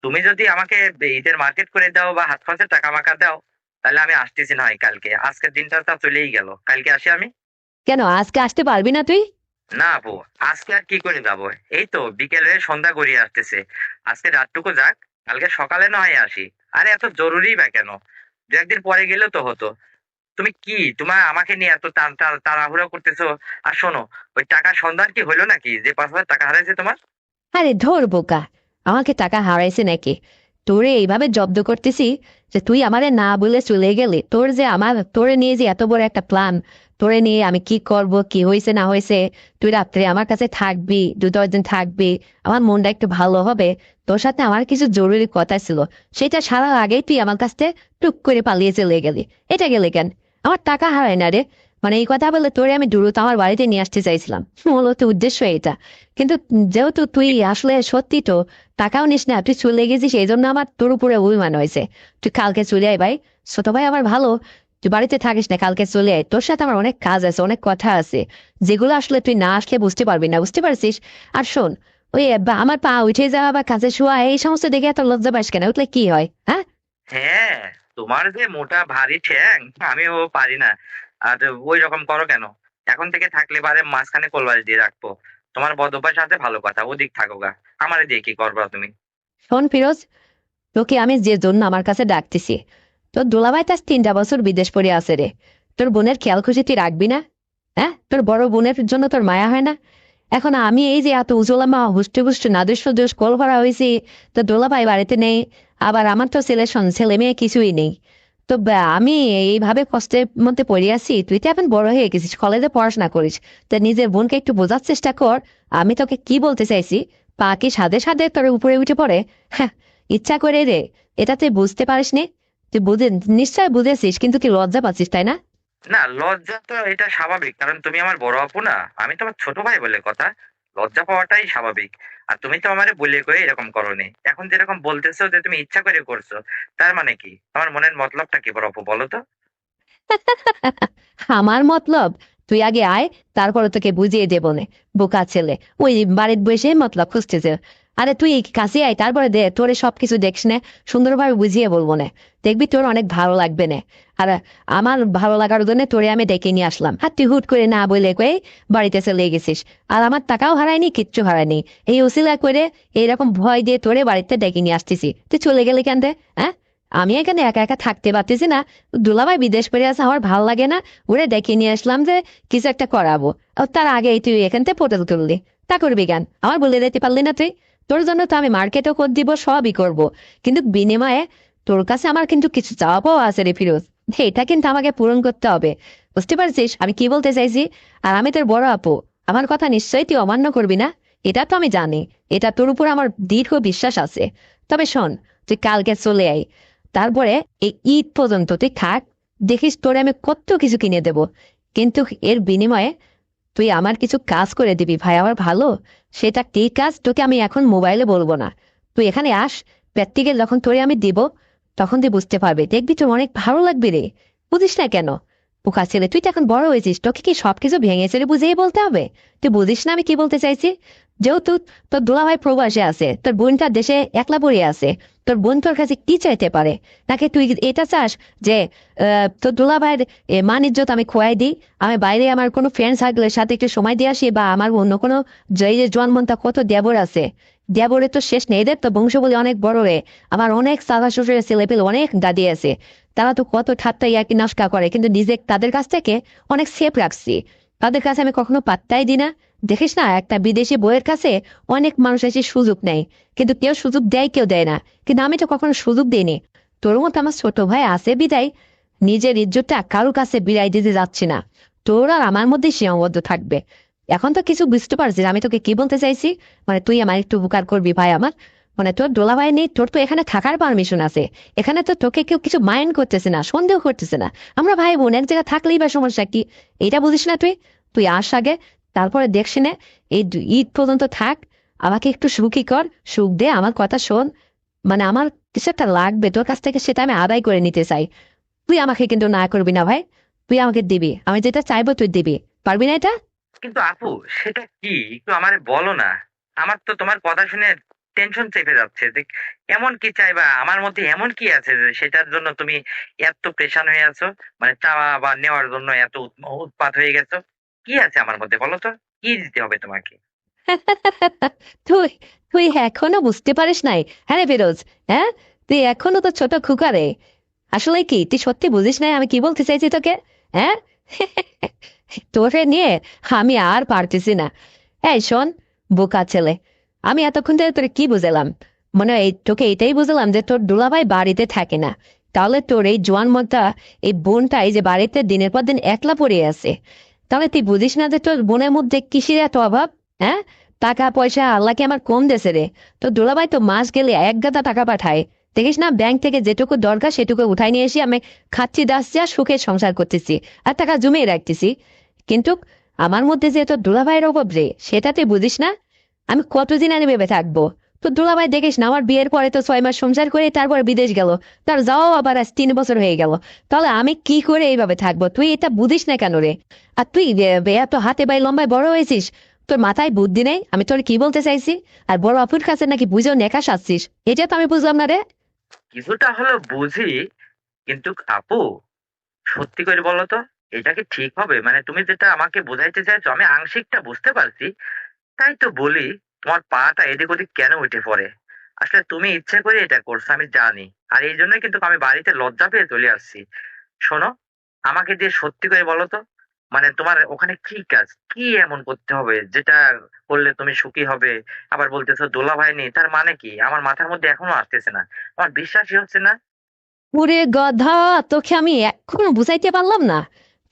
তুমি যদি আমাকে ঈদের মার্কেট করে দাও বা হাত খরচের টাকা আমাকে দাও, তাহলে আমি আসতেছি না হয় কালকে। আজকের দিনটা তো চলেই গেল, কালকে আসি আমি। কেন আজকে আসতে পারবি না তুই? না আপু, আজকে আর কি করে যাবো? এই তো বিকেলে সন্ধ্যা গড়িয়ে আসতেছে। আজকে রাতটুকু যাক, কালকে সকালে না হয় আসি। আরে এত জরুরি বা কেন? দু একদিন পরে গেলেও তো হতো। তুমি কি তোমার আমাকে নিয়ে এত তাড়াহুড়ো করতেছো? আর শোনো, ওই টাকার সন্ধান কি হলো নাকি, যে 5,000 টাকা হারাইছে তোমার? আরে ধর বোকা, আমাকে টাকা হারাইছে নাকি? তোরে এইভাবে জব্দ করতেছি যে তুই আমারে না বলে চলে গেলি। তোর যে আমার তোরে নিয়ে যে এত বড় একটা প্ল্যান, তোরে নিয়ে আমি কি করব, কি হয়েছে না হয়েছে, তুই রাত্রে আমার কাছে থাকবি, 2-10 দিন থাকবি, আমার মনটা একটু ভালো হবে। তোর সাথে আমার কিছু জরুরি কথা ছিল, সেটা সারার আগেই তুই আমার কাছ থেকে টুক করে পালিয়ে চলে গেলি। এটা গেলে কেন? আমার টাকা হারায় না রে। মানে এই কথা বলে তোরে আমি দ্রুত আমার বাড়িতে নিয়ে আসতে চাইছিলাম, মূলত উদ্দেশ্য এটা। কিন্তু যেহেতু তুই আসলে সত্যি তো টাকাও নিস না, তুই চলে গেছিস, এই জন্য আমার তোর উপরে অভিমান হয়েছে। তুই কালকে চলে আয় ভাই, ছোট ভাই আমার ভালো। তুই বাড়িতে থাকিস না, কালকে চলে আয়, তোর সাথে আমার অনেক কাজ আছে, অনেক কথা আছে, যেগুলো আসলে তুই না আসলে বুঝতে পারবি না, বুঝতে পারছিস? আর শোন, ওই আমার পা উঠে যাওয়া বা কাছে শোয়া এই সমস্ত দেখে এত লজ্জা পাস কেন? উঠলে কি হয়, হ্যাঁ? হ্যাঁ, তোমার যে মোটা ভারী ঠ্যাং, আমিও পারি না। আর ওই রকম করো কেন? এখন থেকে থাকলে পারে মাঝখানে কোলবালি দিয়ে রাখবো। তোমার বদ অভ্যাস আছে ভালো কথা, ওদিক থাকো গা। আমারে দিয়ে কি করবা তুমি? শোন ফিরোজ, তোকে আমি যে জন্য আমার কাছে ডাকতেছি, তোর দুলাভাই তার 3টা বছর বিদেশ পড়ে আছে রে। তোর বোনের খেয়াল খুশি তুই রাখবি না? হ্যাঁ, তোর বড় বোনের জন্য তোর মায়া হয় না? এখন আমি এই যে এত উজলামা হুষ্টে পুষ্টে নাদুস দোষ কল ভরা হয়েছি, তো দোলাভাই বাড়িতে নেই, আবার আমার তো ছেলে মেয়ে কিছুই নেই। তো আমি এইভাবে কষ্টের মধ্যে পড়ে আছি, তুই তো এখন বড় হয়ে গেছিস, কলেজে পড়াশোনা করিস, তা নিজের বোনকে একটু বোঝার চেষ্টা কর। আমি তোকে কি বলতে চাইছি, পা কি সাদে সাদে তোর উপরে উঠে পড়ে? হ্যাঁ, ইচ্ছা করে রে। এটা তুই বুঝতে পারিস নি? তুই বুঝে, নিশ্চয় বুঝেছিস, কিন্তু কি লজ্জা পাচ্ছিস তাই না? না, লজ্জা তো এটা স্বাভাবিক, কারণ তুমি আমার বড় আপু না, আমি তোমার ছোট ভাই বলে কথা। লজ্জা পাওয়াটাই স্বাভাবিক। আর তুমি তো আমারে বলে কয়ে এরকম করোনি, এখন যেরকম বলতেছো যে তুমি ইচ্ছা করে করছো, তার মানে কি? আমার মনের মতলবটা কি বড় আপু, বলো তো? আমার মতলব? তুই আগে আয়, তারপরে তোকে বুঝিয়ে দেবো নে। বোকা ছেলে, ওই বাড়ির বসে মতলব খুঁজতেছে। আরে তুই কাছে আয়, তারপরে দে তোরে সবকিছু দেখস নে, সুন্দরভাবে বুঝিয়ে বলবো না। দেখবি তোর অনেক ভালো লাগবে না। আর আমার ভালো লাগার জন্য তোরে আমি ডেকে নিয়ে আসলাম, আর তুই হুট করে না বলে কয়ে বাড়িতে চলে গেছিস। আর আমার টাকাও হারায়নি, কিচ্ছু হারায়নি। এই উসিলা করে এইরকম ভয় দিয়ে তোরে বাড়িতে ডেকে নিয়ে আসতেছি, তুই চলে গেলি কেন রে? হ্যাঁ, আমি এখানে একা একা থাকতে পারতেছি না। দুলাভাই বিদেশ করে আছে, আমার ভাল লাগে না। ওরে ডেকে নিয়ে আসলাম যে কিছু একটা করাবো, আর তার আগে তুই এখান থেকে পোর্টাল তুললি। তা করবি কেন? আমার বলে দিতে পারলি না তুই? তোর জন্য তো আমি মার্কেটও করে দিব, সবই করব, কিন্তু বিনিময়ে তোর কাছে আমার কিন্তু কিছু চাওয়া পাওয়া আছে রে ফিরোজ। এটা কিন্তু আমাকে পূরণ করতে হবে, বুঝতে পারছিস আমি কি বলতে চাইছি? আর আমি তোর বড় আপু, আমার কথা নিশ্চয়ই তুই অমান্য করবি না, এটা তো আমি জানি। এটা তোর উপর আমার দৃঢ় বিশ্বাস আছে। তবে শোন, তুই কালকে চলে আয়, তারপরে এই ঈদ পর্যন্ত তুই থাক, দেখিস তোরে আমি কত কিছু কিনে দেব। কিন্তু এর বিনিময়ে তুই আমার কিছু কাজ করে দিবি ভাই, আমার ভালো। সেটা কি কাজ তোকে আমি এখন মোবাইলে বলবো না, তুই এখানে আস, প্র্যাকটিক্যাল যখন তোরে আমি দিব, তখন তুই বুঝতে পারবি, দেখবি তোর অনেক ভালো লাগবে রে। বুঝিস না কেন? পোকা ছেলে, তুই তো এখন বড় হয়েছিস, তোকে কি সবকিছু ভেঙে ছেড়ে বুঝিয়ে বলতে হবে? তুই বুঝিস না আমি কি বলতে চাইছি? যেহেতু তোর দুলাভাই প্রবাসে আছে, তোর বোনটা দেশে একলা পড়ে আছে, তোর বোন তোর কাছে কি চাইতে পারে? নাকি তুই এটা চাস যে তোর দুলাভাইয়ের মান ইজ্জত আমি খোয়াই দিই, আমি বাইরে আমার কোনো ফ্রেন্ড সার্কেলের সাথে একটু সময় দিয়ে আসি, বা আমার অন্য কোনো যে জন্মন্তা কত দেবর আছে, দেবরের তো শেষ নেই, এদের তো বংশ বলে অনেক বড় রে। আমার অনেক চাচা শ্বশুরের ছেলেপেলে অনেক দাদি আছে, তারা তো কত ঠাট্টা ইয়াকি নস্কা করে, কিন্তু নিজে তাদের কাছ থেকে অনেক সেফ রাখছি। তাদের কাছে আমি কখনো পাত্তাই দিই না। দেখিস না, একটা বিদেশি বইয়ের কাছে অনেক মানুষ এসে সুযোগ নেয়, কিন্তু কেউ সুযোগ দেয় কেউ দেয় না, কিন্তু আমি তো কখনো সুযোগ দিইনি। তোর মতো আমার ছোট ভাই আছে বিদায় নিজের ইজ্জতটা কারো কাছে বিলাই দিতে যাচ্ছি না। তোর আর আমার মধ্যে সীমাবদ্ধ থাকবে। এখন তো কিছু বুঝতে পারছিস আমি তোকে কি বলতে চাইছি? মানে তুই আমার একটু উপকার করবি ভাই আমার। মানে তোর দোলা ভাই নেই, তোর তো এখানে থাকার পারমিশন আছে, এখানে তো তোকে কেউ কিছু মাইন্ড করতেছে না, সন্দেহ করতেছে না। আমরা ভাই বোন এক জায়গায় থাকলেই বা সমস্যা কি? এটা বুঝিস না তুই? তুই আস আগে, তারপরে দেখছি না, এই ঈদ পর্যন্ত থাক, আমাকে একটু সুখী কর, সুখ দে, আমার কথা শোন। মানে আমার কিছু একটা লাগবে তোর কাছ থেকে, সেটা আমি আদায় করে নিতে চাই। তুই আমাকে কিন্তু না করবি না ভাই, তুই আমাকে দিবি, আমি যেটা চাইবো তুই দিবি, পারবি না এটা? কিন্তু আপু, সেটা কি একটু আমারে বলো না। আমার তো তোমার কথা শুনে টেনশন চেপে যাচ্ছে যে এমন কি চাইবা, আমার মধ্যে এমন কি আছে যে সেটার জন্য তুমি এত প্রেশান হয়ে আছো, মানে চাওয়া বা নেওয়ার জন্য এত উৎপাত হয়ে গেছো। কি আছে আমার মধ্যে বলো তো, কি দিতে হবে তোমাকে? তুই তুই এখনো বুঝতে পারিস নাই? হ্যাঁ রে ফিরোজ, হ্যাঁ, তুই এখনো তো ছোট খুকারে। আসলে কি তুই সত্যি বুঝিস নাই আমি কি বলতে চাইছি তোকে? হ্যাঁ, তোরে নিয়ে আমি আর পারতেছি না। এই শোন, বোকা ছেলে, আমি এতক্ষণ ধরে তোরে কি বুঝালাম? মানে এই তোকে এটাই বুঝলাম যে তোর দুলাভাই বাড়িতে থাকে না, তাহলে তোর এই জোয়ান মতা, এই বোনটাই যে বাড়িতে দিনের পর দিন একলা পড়ে আছে, তাহলে তুই বুঝিস না যে তোর বোনের মধ্যে কিসের এত অভাব? হ্যাঁ, টাকা পয়সা আল্লাহকে আমার কম দেশে রে। তোর দুলাভাই তো মাস গেলে এক গাদা টাকা পাঠায়, দেখিস না, ব্যাংক থেকে যেটুকু দরকার সেটুকু উঠাই নিয়ে এসে আমি খাচ্ছি দাসছি আর সুখে সংসার করতেছি, আর টাকা জমিয়ে রাখতেছি। কিন্তু আমার মধ্যে যে তোর দুলাভাইয়ের অভাব রে, সেটা তুই বুঝিস না। আমি কতদিন আর ভেবে থাকবো? তোর দুলাভাই দেখিস না, আমার বিয়ের পরে তো 6 মাস সংসার করে তারপর বিদেশ গেল, তার যাওয়াও আবার আজ 3 বছর হয়ে গেল। তাহলে আমি কি করে এইভাবে থাকবো? তুই এটা বুঝিস না কেন রে? আর তুই এত হাতে বাই লম্বায় বড় হয়েছিস, তোর মাথায় বুদ্ধি নেই? আমি তোর কি বলতে চাইছি? আর বড় আপুর কাছে নাকি বুঝেও নেকা সাজছিস, এটা তো আমি বুঝলাম না রে। কিছুটা হলো বুঝি, কিন্তু আপু, সত্যি করে বলো তো, এটা কি ঠিক হবে? মানে তুমি যেটা আমাকে বোঝাইতে চাইছো আমি আংশিকটা বুঝতে পারছি, তাই তো বলি, তোমার পাটা এদিক ওদিক কেন উঠে পড়ে? আসলে তুমি ইচ্ছে করে এটা করছো আমি জানি, আর এই জন্যই কিন্তু আমি বাড়িতে লজ্জা পেয়ে চলে আসছি। শোনো, আমাকে দিয়ে সত্যি করে বলো তো, মানে তোমার ওখানে কি কাজ, কি এমন করতে হবে যেটা করলে তুমি সুখী হবে? আবার বলতেছো দোলা ভাই নেই, তার মানে কি? আমার মাথার মধ্যে এখনো আসতেছে না, আমার বিশ্বাসই হচ্ছে না। ওরে গধা, তোকে আমি এখনো বুঝাইতে পারলাম না?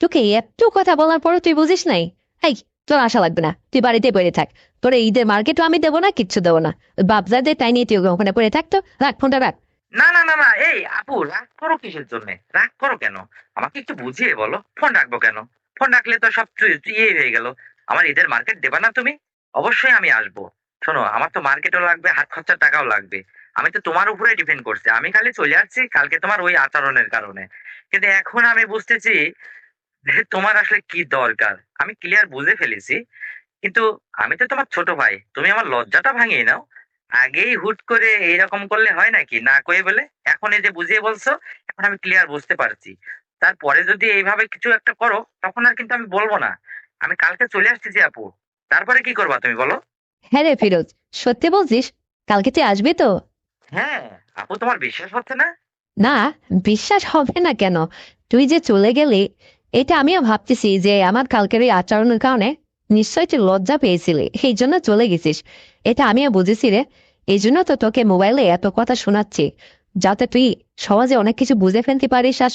তোকে এত কথা বলার পরও তুই বুঝিস নাই? এই, তোর আশা লাগবে না, তুই বাড়িতে পড়ে থাক। তোর এই ঈদের মার্কেটও আমি দেবো না, কিচ্ছু দেবো না। বাপজাদের তাই নিয়ে তুই ওখানে পড়ে থাকতো, রাখ ফোনটা রাখ। না না না না, এই আপু, রাগ করো কিসের জন্য? রাগ করো কেন? আমাকে একটু বুঝিয়ে বলো, ফোন রাখবো কেন? ফোন রাখলে তো সব ইয়ে হয়ে গেল। আমার ঈদের মার্কেট দেবা না তুমি? অবশ্যই আমি আসবো। শোনো, আমার তো মার্কেটও লাগবে, হাত খরচার টাকাও লাগবে। আমি তো তোমার উপরে ডিপেন্ড করছি, আমি খালি চলে আসছি কালকে তোমার ওই আচরণের কারণে। কিন্তু এখন আমি বুঝতেছি যে তোমার আসলে কি দরকার, আমি ক্লিয়ার বুঝে ফেলেছি। কিন্তু আমি তো তোমার ছোট ভাই, তুমি আমার লজ্জাটা ভাঙিয়ে নাও। আগেই হুট করে এইরকম করলে হয় নাকি, না কয়ে বলে? এখন এই যে বুঝিয়ে বলছো, এখন আমি ক্লিয়ার বুঝতে পারছি। তারপরে যদি এইভাবে কিছু একটা করো, তখন আর কিন্তু আমি বলবো না। আমি কালকে চলে আসতেছি আপু, তারপরে কি করবা তুমি বলো? হ্যাঁ রে ফিরোজ, সত্যি বলছিস? কালকে তুই আসবি তো? হ্যাঁ। আপু, তোমার বিশ্বাস হচ্ছে না? না, বিশ্বাস হবে না কেন? তুই যে চলে গেলি, এটা আমিও ভাবতেছি যে আমার কালকের এই আচরণের কারণে নিশ্চয়ই তুই লজ্জা পেয়েছিলি, এই জন্য চলে গেছিস। এটা আমিও বুঝেছি রে। এই জন্য তো তোকে মোবাইলে এত কথা শোনাচ্ছি, যাতে তুই সহজে অনেক কিছু বুঝে ফেলতে পারিস, আর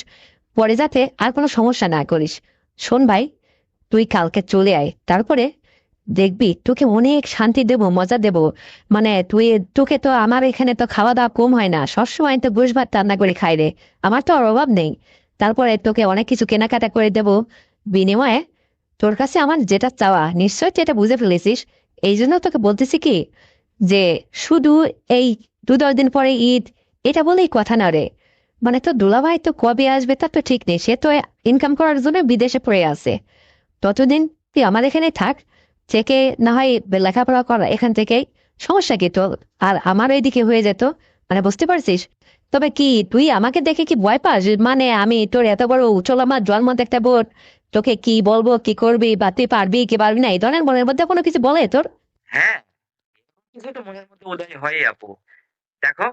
পরে যাতে আর কোনো সমস্যা না করিস। শোন ভাই, তুই কালকে চলে আয়, তারপরে দেখবি তোকে অনেক শান্তি দেব, মজা দেব। মানে তোকে তো আমার এখানে তো খাওয়া দাওয়া কম হয় না, সবসময় তো গোশ ভাত রান্না করে খাই রে। আমার তো আর অভাব নেই। তারপরে তোকে অনেক কিছু কেনাকাটা করে দেব বিনিময়ে। তোর কাছে আমার যেটা চাওয়া নিশ্চয় তুই এটা বুঝে ফেলেছিস। এই জন্য তোকে বলতেছি কি, যে শুধু এই 2-10 দিন পরে ঈদ, এটা বলেই কথা না রে। মানে তো দুলাভাই তো কবে আসবে তার তো ঠিক নেই, সে তো ইনকাম করার জন্য বিদেশে পড়ে আছে। ততদিন তুই আমার এখানে থাক, থেকে না হয় লেখাপড়া করা এখান থেকেই, সমস্যা কি তোর? আর আমার এইদিকে হয়ে যেত, মানে বুঝতে পারছিস? তবে কি তুই আমাকে দেখে কি ভয় পাস? মানে আমি তোর এত বড় উচলামার জন্ম একটা বোন, তোকে কি বলবো, কি করবি, বা তুই পারবি কি পারবি না, এই ধরনের মনের মধ্যে কোনো কিছু বলে তোর? হ্যাঁ, কিছু তো মনের মধ্যে উদয় হয় আপু। দেখো,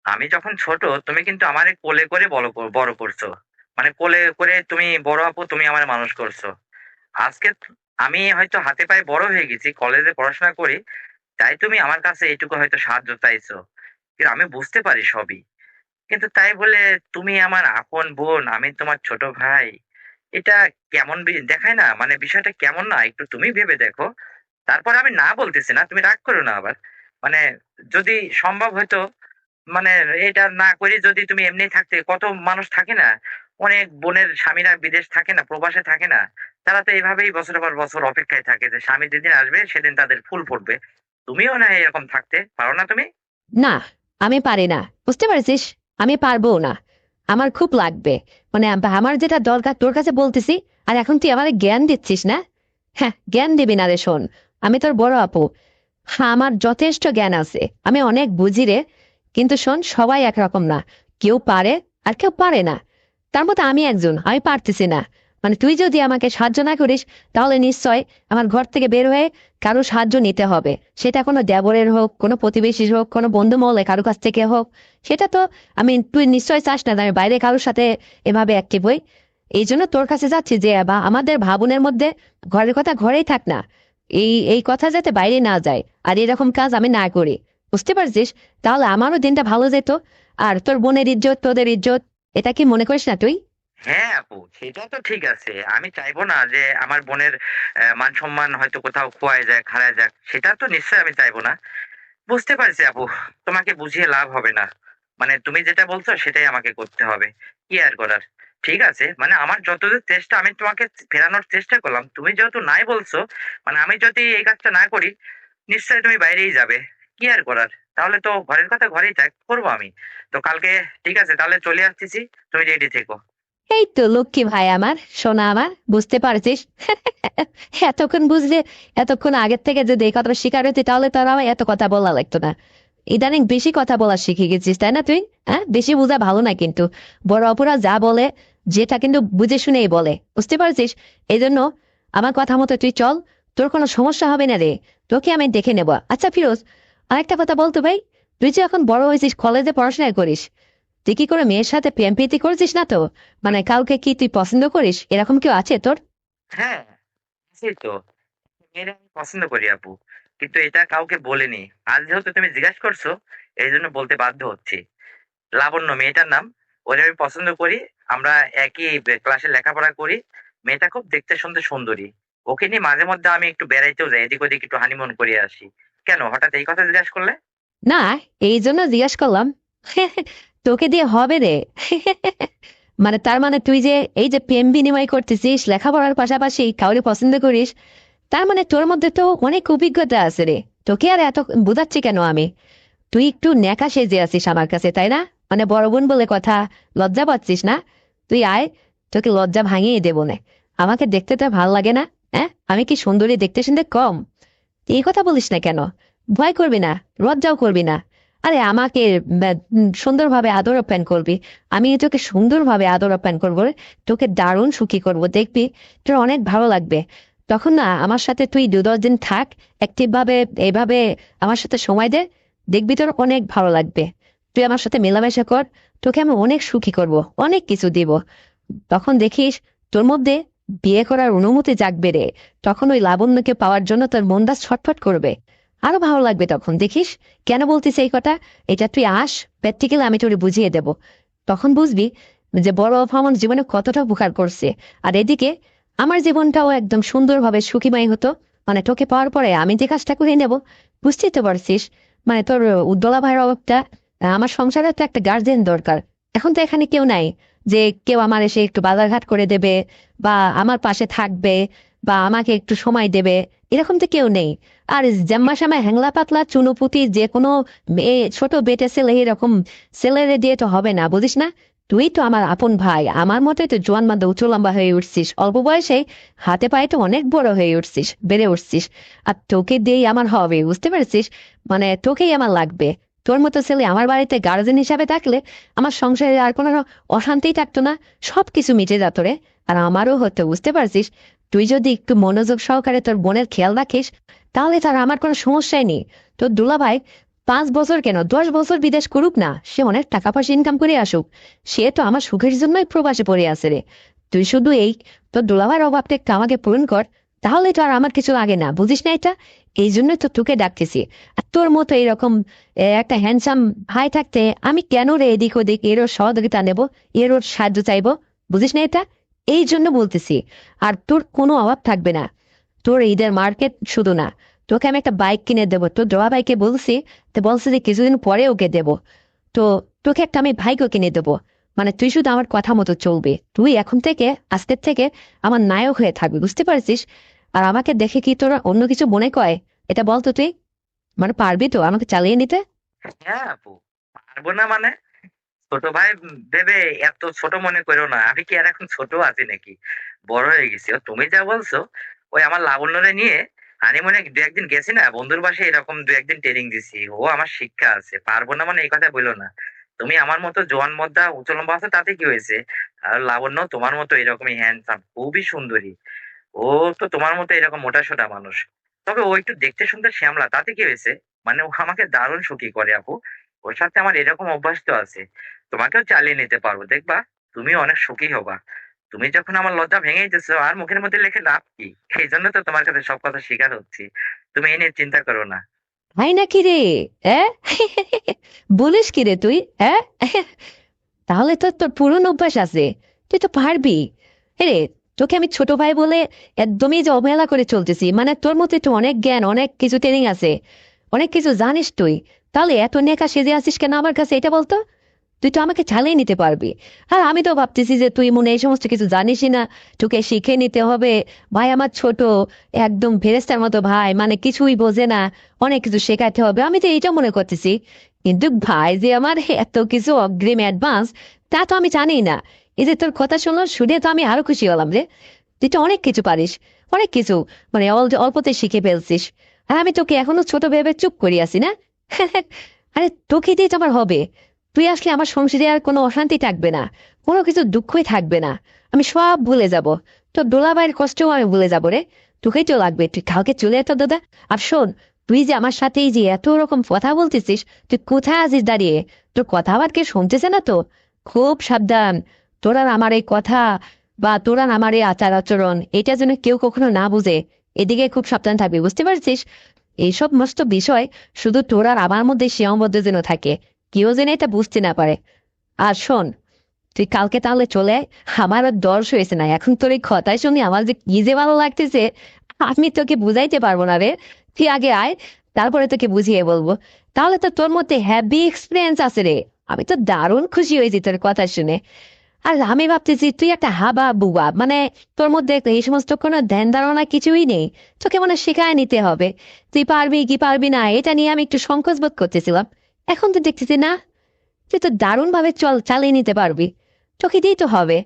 আমি যখন ছোট তুমি কিন্তু আমারে কোলে করে বড় করছো। মানে কোলে করে তুমি বড় আপু, তুমি আমার মানুষ করছো। আজকে আমি হয়তো হাতে পায়ে বড় হয়ে গেছি, কলেজে পড়াশোনা করি, তাই তুমি আমার কাছে এইটুকু হয়তো সাহায্য চাইছো। কিন্তু আমি বুঝতে পারি সবই। কিন্তু তাই বলে তুমি আমার আপন বোন, আমি তোমার ছোট ভাই, এটা কেমন দেখায় না? মানে বিষয়টা কেমন না, একটু তুমি ভেবে দেখো। তারপরে আমি না বলতেছি না, তুমি রাগ করো না আবার। মানে যদি সম্ভব হয়তো, মানে এটা না করে যদি তুমি এমনি থাকতে, কত মানুষ থাকে না, অনেক বোনের স্বামীরা বিদেশ থাকে না, প্রবাসে থাকে না, তারা তো এইভাবেই বছরের পর বছর অপেক্ষায় থাকে যে স্বামী যেদিন আসবে সেদিন তাদের ফুল ফুটবে। তুমিও না এরকম থাকতে পারো না তুমি? না, আমি পারি না, বুঝতে পারছিস? আমি পারবো না। আমার খুব লাগবে, মানে আমার যেটা দরকার তোর কাছে বলতেছি। আর এখন তুই আমার জ্ঞান দিচ্ছিস না? হ্যাঁ, জ্ঞান দিবি না রে, শোন। আমি তোর বড় আপু। হ্যাঁ, আমার যথেষ্ট জ্ঞান আছে, আমি অনেক বুঝি রে। কিন্তু শোন, সবাই একরকম না। কেউ পারে আর কেউ পারে না। তার মধ্যে আমি একজন, আমি পারতেছি না। মানে তুই যদি আমাকে সাহায্য না করিস, তাহলে নিশ্চয় আমার ঘর থেকে বের হয়ে কারো সাহায্য নিতে হবে। সেটা কোনো দেবরের হোক, কোনো প্রতিবেশীর হোক, কোনো বন্ধু মহলে কারো কাছ থেকে হোক। সেটা তো তুই নিশ্চয় চাস না যে আমি বাইরে কারোর সাথে এভাবে অ্যাক্টিভ হই। এই জন্য তোর কাছে যাচ্ছি যে বা আমাদের ভাবনের মধ্যে ঘরের কথা ঘরেই থাক না। এই এই কথা যাতে বাইরে না যায়, আর এরকম কাজ আমি না করি। বুঝতে পারছিস? তাহলে আমারও দিনটা ভালো যেত। আর তোর বোনের ইজ্জত, তোদের ইজ্জত, এটা কি মনে করিস না তুই? হ্যাঁ আপু, সেটা তো ঠিক আছে। আমি চাইবো না যে আমার বোনের মান সম্মান হয়তো কোথাও খোয়ায় যায়, হারায় যাক, সেটা তো নিশ্চয়ই আমি চাইবো না। বুঝতে পারছি আপু, তোমাকে বুঝিয়ে লাভ হবে না। মানে তুমি যেটা বলছো সেটাই আমাকে করতে হবে। কি আর করার। ঠিক আছে, মানে আমার যতদূর চেষ্টা, আমি তোমাকে ফেরানোর চেষ্টা করলাম, তুমি যেহেতু নাই বলছো, মানে আমি যদি এই কাজটা না করি, নিশ্চয়ই তুমি বাইরেই যাবে। কি আর করার। তাহলে তো ঘরের কথা ঘরেই থাক, করবো আমি। তো কালকে ঠিক আছে, তাহলে চলে আসতেছি। তুমি রেডি থেকো। এই তো লক্ষ্মী ভাই আমার, সোনা আমার, বুঝতে পারছিস? এতক্ষণ বুঝলে, এতক্ষণ আগের থেকে যদি এই কথাটা স্বীকার হইতি, তাহলে তোর আমার এত কথা বলা লাগতো না। ইদানিং বেশি কথা বলা শিখে গেছিস, তাই না তুই? হ্যাঁ, বেশি বোঝা ভালো না কিন্তু। বড় অপরা যা বলে, যেটা কিন্তু বুঝে শুনেই বলে, বুঝতে পারছিস? এই জন্য আমার কথা মতো তুই চল, তোর কোনো সমস্যা হবে না রে। তোকে আমি দেখে নেব। আচ্ছা ফিরোজ, আরেকটা কথা বলতো ভাই, তুই যে এখন বড় হয়েছিস, কলেজে পড়াশোনা করিস, তুই কি করে মেয়ের সাথে প্রেম প্রীতি করছিস না তো? মানে কাউকে কি তুই পছন্দ করিস, এরকম কেউ আছে তোর? হ্যাঁ, সেই তো। মেয়েরা আমি পছন্দ করি আপু, কিন্তু এটা কাউকে বলিনি। আজ যেহেতু তুমি জিজ্ঞাসা করছো, এই জন্য বলতে বাধ্য হচ্ছি। লাবণ্য মেয়েটার নাম। ওরে আমি পছন্দ করি। আমরা একই ক্লাসে লেখাপড়া করি। মেয়েটা খুব দেখতে শুনতে সুন্দরী। ওকে নিয়ে মাঝে মধ্যে আমি একটু বেড়াইতেও যাই, এদিক ওদিক একটু হানিমুন করে আসি। কেন হঠাৎ এই কথা জিজ্ঞাসা করলে? না, এই জন্য জিজ্ঞাস করলাম। তোকে দিয়ে হবে রে। মানে তার মানে তুই যে এই যে প্রেম বিনিময় করতেছিস, লেখাপড়ার পাশাপাশি কাউকে পছন্দ করিস, তার মানে তোর মধ্যে তো অনেক অভিজ্ঞতা আছে রে। তোকে আর এত বুঝাচ্ছি কেন আমি? তুই একটু ন্যাকা সেজে আছিস আমার কাছে, তাই না? মানে বড় বোন বলে কথা, লজ্জা পাচ্ছিস না? তুই আয়, তোকে লজ্জা ভাঙিয়ে দেবো না। আমাকে দেখতে তো ভাল লাগে না? হ্যাঁ, আমি কি সুন্দরী দেখতে শুনতে কম? এই কথা বলিস না কেন? ভয় করবি না, লজ্জাও করবি না। আরে আমাকে সুন্দরভাবে আদর আপ্যায়ন করবি। আমি তোকে সুন্দরভাবে আদর আপ্যায়ন করবো রে। তোকে দারুণ সুখী করব, দেখবি তোর অনেক ভালো লাগবে। তখন না আমার সাথে তুই 2-10 দিন থাক, অ্যাক্টিভ ভাবে এইভাবে আমার সাথে সময় দে, দেখবি তোর অনেক ভালো লাগবে। তুই আমার সাথে মেলামেশা কর, তোকে আমি অনেক সুখী করব, অনেক কিছু দিব। তখন দেখিস তোর মধ্যে বিয়ে করার অনুমতি জাগবে রে। তখন ওই লাবণ্যকে পাওয়ার জন্য তোর মনটা ছটফট করবে। আরো ভালো লাগবে তখন, দেখিস। কেন বলতিস এই কথা? এটা তুই আস, প্র্যাকটিক্যালি আমি তোরে বুঝিয়ে দেব। তখন বুঝবি যে বড় অফ আমার জীবনে কতটা উপকার করছে। আর এদিকে আমার জীবনটাও একদম সুন্দরভাবে সুখীময় হতো। মানে তোকে পাওয়ার পরে আমি যে কাজটা করে নেব, বুঝতেই তো পারছিস। মানে তোর উজ্জ্বলা ভাইয়ের অভাবটা, আমার সংসারে তো একটা গার্জেন দরকার। এখন তো এখানে কেউ নাই যে কেউ আমার এসে একটু বাজারঘাট করে দেবে, বা আমার পাশে থাকবে, বা আমাকে একটু সময় দেবে। এরকম তো কেউ নেই। আর জাম্মা সামা হ্যাংলা পাতলা চুনোপুতি যে কোনো মেয়ে, ছোট বেটে ছেলে, এরকম ছেলেরে দিয়ে তো হবে না, বুঝিস না? তুই তো আমার আপন ভাই, আমার মতোই তো জোয়ান মাদা উঁচু লম্বা হয়ে উঠছিস, অল্প বয়সে হাতে পায়ে তো অনেক বড় হয়ে উঠছিস, বেড়ে উঠছিস। আর তোকে দিয়েই আমার হবে, বুঝতে পারছিস? মানে তোকেই আমার লাগবে। তোর মতো ছেলে আমার বাড়িতে গার্জেন হিসাবে থাকলে আমার সংসারে আর কোনো অশান্তিই থাকতো না, সবকিছু মিটে যেত রে। আর আমারও হতো, বুঝতে পারছিস? তুই যদি একটু মনোযোগ সহকারে তোর বোনের খেয়াল রাখিস, তাহলে তার আমার কোনো সমস্যাই নেই। তোর দুলাভাই 5 বছর কেন 10 বছর বিদেশ করুক না, সে অনেক টাকা পয়সা ইনকাম করে আসুক, সে তো আমার সুখের জন্যই প্রবাসে পড়ে আছে রে। তুই শুধু এই তোর দুলাভাইয়ের অভাবটা একটু আমাকে পূরণ কর, তাহলে তো আর আমার কিছু লাগে না, বুঝিস না এটা? এই জন্যই তো তোকে ডাকতেছি। আর তোর মতো এরকম একটা হ্যান্ডসাম ভাই থাকতে আমি কেন রে এদিক ওদিক এরও সহযোগিতা নেব, এরও সাহায্য চাইবো? বুঝিস না এটা? এই জন্য বলতেছি। আর তোর কোনো অভাব থাকবে না। তোর ঈদের মার্কেট শুধু না, তোকে আমি একটা বাইক কিনে দেবো। তোর জোয়া ভাইকে বলছি, তো বলছে যে কিছুদিন পরে ওকে দেবো। তো তোকে একটা আমি ভাইকে কিনে দেবো। মানে তুই শুধু আমার কথা মতো চলবে, তুই এখন থেকে, আজকের থেকে আমার নায়ক হয়ে থাকবি, বুঝতে পারছিস? আর আমাকে দেখে কি তোরা অন্য কিছু মনে কয়? এটা বলতো তুই। মানে পারবি তো আমাকে চালিয়ে নিতে? হ্যাঁ আপু, পারবো না মানে? ছোট ভাই ভেবে এত ছোট মনে করো না, আমি কি আর এখন ছোট আছি নাকি? বড় হয়ে গেছি। ও তুমি যা বলছো, ওই আমার লাবণ্যরে নিয়ে আমি মনে দু একদিন গেছি না বন্ধুর বাসায়, এরকম দু একদিন ট্রেনিং দিছি। ও আমার শিক্ষা আছে, পারবো না মানে এই কথা বললো না। তুমি আমার মতো জোয়ান মদ্দা উঁচু লম্বা আছে, তাতে কি হয়েছে? আর লাবণ্য তোমার মতো এরকমই হ্যান্ডসাম, খুবই সুন্দরী। ও তো তোমার মতো এরকম মোটা সোটা মানুষ। তবে ও একটু দেখতে সুন্দর শ্যামলা, তাতে কি হয়েছে? মানে ও আমাকে দারুণ সুখী করে আপু। ওর সাথে আমার এরকম অভ্যাস তো আছে। তোমাকেও চালিয়ে নিতে পারবো, দেখবা তুমি অনেক সুখী হবা। তুমি যখন আমার লজ্জা ভেঙে দিতেছো, আর মুখের মধ্যে লেখে লাভ কি? এই জন্য তো তোমার কাছে সব কথা স্বীকার হচ্ছি। তুমি এ নিয়ে চিন্তা করো না। তাই নাকি রে? হ্যাঁ। বলিস কি রে তুই, হ্যাঁ? তাহলে তো তোর পুরনো অভ্যাস আছে, তুই তো পারবি। রে, তোকে আমি ছোট ভাই বলে একদমই যে অবহেলা করে চলতেছি, মানে তোর মধ্যে তো অনেক জ্ঞান, অনেক কিছু ট্রেনিং আছে, অনেক কিছু জানিস তুই। তাহলে এত নেকা সেজে আসিস কেন আমার কাছে, এটা বলতো? তুই তো আমাকে চালিয়ে নিতে পারবি। আর আমি তো ভাবতেছি যে তুই মনে হয় এই সমস্ত কিছু জানিসই না, তোকে শিখে নিতে হবে। ভাই আমার ছোট, একদম ফেরেস্তার মতো ভাই, মানে কিছুই বোঝে না, অনেক কিছু শেখাতে হবে, আমি তো এইটা মনে করতেছি। কিন্তু ভাই যে আমার এত কিছু অগ্রিম অ্যাডভান্স, তা তো আমি জানি না। এই যে তোর কথা শুনলো, শুনে তো আমি আরো খুশি হলাম রে। তুই তো অনেক কিছু পারিস, অনেক কিছু, মানে অল্পতে শিখে ফেলছিস। আর আমি তোকে এখনো ছোট ভেবে চুপ করি আছি না? আরে তোকে দিয়ে তো আমার হবে। তুই আসলে আমার সংসারে আর কোনো অশান্তি থাকবে না, কোনো কিছু দুঃখই থাকবে না। আমি সব ভুলে যাব। তোর দোলাবাইয়ের কষ্টও আমি ভুলে যাবো রে। তোকেই তো লাগবে, তুই কালকে চলে যেত দাদা। আর শোন, তুই যে আমার সাথে এই যে এত রকম কথা বলতেছিস, তুই কোথায় আছিস দাঁড়িয়ে? তোর কথা আবার কে শুনতেছে না তো? খুব সাবধান। তোরা আমার এই কথা, বা তোরা আমার এই আচার আচরণ, এটা যেন কেউ কখনো না বুঝে। এদিকে খুব সাবধান থাকবি, বুঝতে পারছিস? এইসব মস্ত বিষয় শুধু তোর আর আমার মধ্যে সীমাবদ্ধ যেন থাকে, কেউ যেন এটা বুঝতে না পারে। আর শোন, তুই কালকে তাহলে চলে আয়। আমার আর দর্শ হয়েছে না এখন তোর এই কথায় শুনি আমার যে কি যে ভালো লাগতেছে, আমি তোকে বুঝাইতে পারবো না রে। তুই আগে আয়, তারপরে তোকে বুঝিয়ে বলবো। তাহলে তো তোর মধ্যে হ্যাভি এক্সপিরিয়েন্স আছে রে। আমি তো দারুণ খুশি হয়েছি তোর কথা শুনে। আর আমি ভাবতেছি তুই একটা হাবা বুবা, মানে তোর মধ্যে এই সমস্ত কোনো ধ্যান ধারণা কিছুই নেই। তোকে মনে হয় শিখায় নিতে হবে। তুই পারবি কি পারবি না এটা নিয়ে আমি একটু সংকোচ বোধ করতেছিলাম। এখন তো দেখতেছি না, তুই তো দারুণ ভাবে চালিয়ে নিতে পারবি। তোকে দিই তো হবে।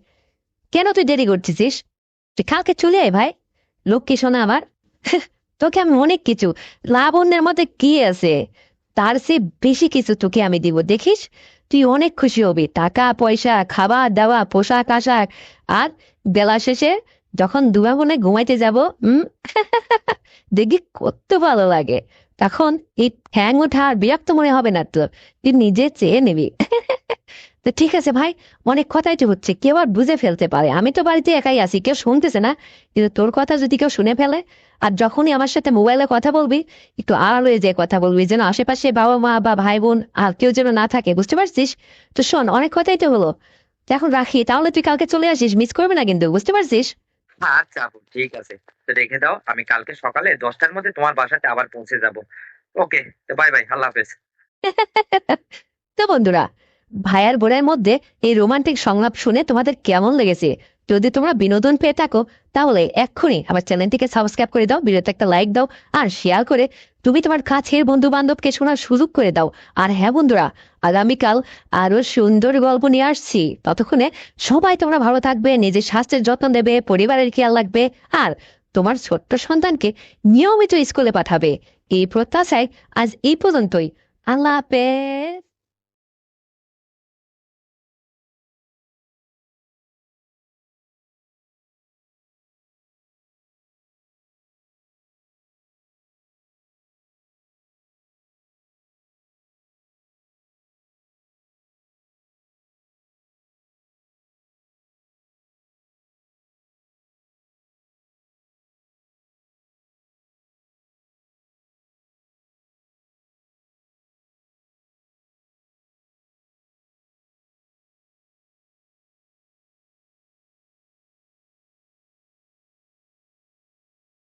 কেন তুই দেরি করতেছিস? তুই কালকে চলে আয় ভাই। লক্ষ্মী শোনা আমার। তোকে আমি অনেক কিছু, লাবণ্যের মধ্যে কি আছে, তার চেয়ে বেশি কিছু তোকে আমি দিব, দেখিস। তুই অনেক খুশি হবি, টাকা পয়সা, খাবার দাওয়া, পোশাক আশাক। আর বেলা শেষে যখন দুয়া মনে ঘুমাইতে যাব, দেখবি কত ভালো লাগে। তখন এই ঠ্যাং ওঠা আর বিরক্ত মনে হবে না তোর, তুই নিজে চেয়ে নিবি। তো ঠিক আছে ভাই, অনেক কথাই তো হচ্ছে, কেউ আর বুঝে ফেলতে পারে, আমি তো বাড়িতে একাই আছি, কেউ শুনতেছে না। কিন্তু তোর কথা যদি কেউ শুনে ফেলে, আর যখনই আমার সাথে মোবাইলে কথা বলবি, একটু আড়াল হয়ে যে কথা বলবি, যেন আশেপাশে বাবা মা বা ভাই বোন আর কেউ যেন না থাকে, বুঝতে পারছিস? তো শোন, অনেক কথাই তো হলো, তো এখন রাখি, তাহলে তুই কালকে চলে আসিস, মিস করবি না কিন্তু, বুঝতে পারছিস? আচ্ছা আপু, ঠিক আছে। তো রেখে দাও, আমি কালকে সকালে 10টার মধ্যে তোমার বাসাতে আবার পৌঁছে যাব। ওকে, তো বাই বাই, আল্লাহ হাফেজ। তো বন্ধুরা, ভাইয়ার বোনের মধ্যে এই রোমান্টিক সংলাপ শুনে তোমাদের কেমন লেগেছে? যদি তোমরা বিনোদন পেয়ে থাকো, তাহলে এক্ষুনি আমার চ্যানেলটিকে সাবস্ক্রাইব করে দাও, ভিডিওতে একটা লাইক দাও, আর শেয়ার করে তুমি তোমার কাছের বন্ধু বান্ধবকে শোনার সুযোগ করে দাও। আর হ্যাঁ বন্ধুরা, আগামীকাল আরো সুন্দর গল্প নিয়ে আসছি। ততক্ষণে সবাই তোমরা ভালো থাকবে, নিজের স্বাস্থ্যের যত্ন নেবে, পরিবারের খেয়াল রাখবে, আর তোমার ছোট্ট সন্তানকে নিয়মিত স্কুলে পাঠাবে। এই প্রত্যাশায় আজ এই পর্যন্তই। আল্লাহ হাফেজ।